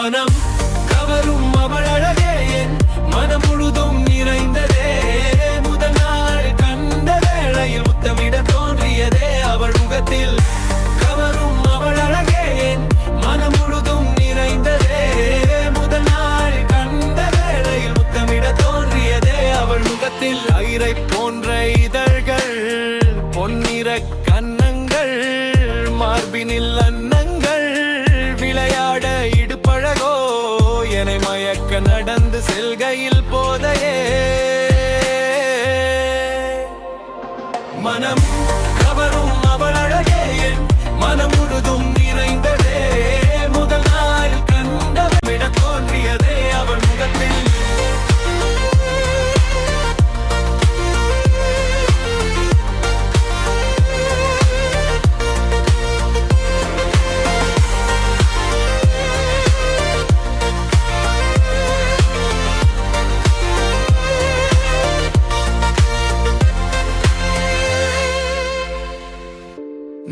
மனம் கவரும் அவள் அழகே என் மனம் முழுதும் நிறைந்ததே. முதல் நாள் கண்ட வேளையில் முத்தமிட தோன்றியதே அவள் முகத்தில். கவரும் அவள் அழகே என் மனம் முழுதும் நிறைந்ததே. முதல் நாள் கண்ட வேளையில் முத்தமிட தோன்றியதே அவள் முகத்தில். ஐரை போன்ற இதழ்கள், பொன்னிற கன்னங்கள், மார்பினில் அன்னங்கள், விளையாட இடுப்பழகோ, என்னை மயக்க நடந்து செல்கையில் போதையே. மனம் கவரும் அவள் அழகே என் மனம் முழுதும் நிறைந்ததே. முதல் நாள் கண்ட விட தோன்றியதே அவள் முகத்தில்.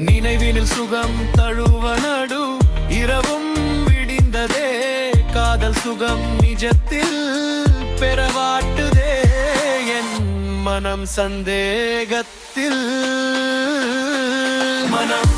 நினைவினில் சுகம் தழுவ நடு இரவும் விடிந்ததே. காதல் சுகம் நிஜத்தில் பெறவாட்டுதே. என் மனம் சந்தேகத்தில். மனம்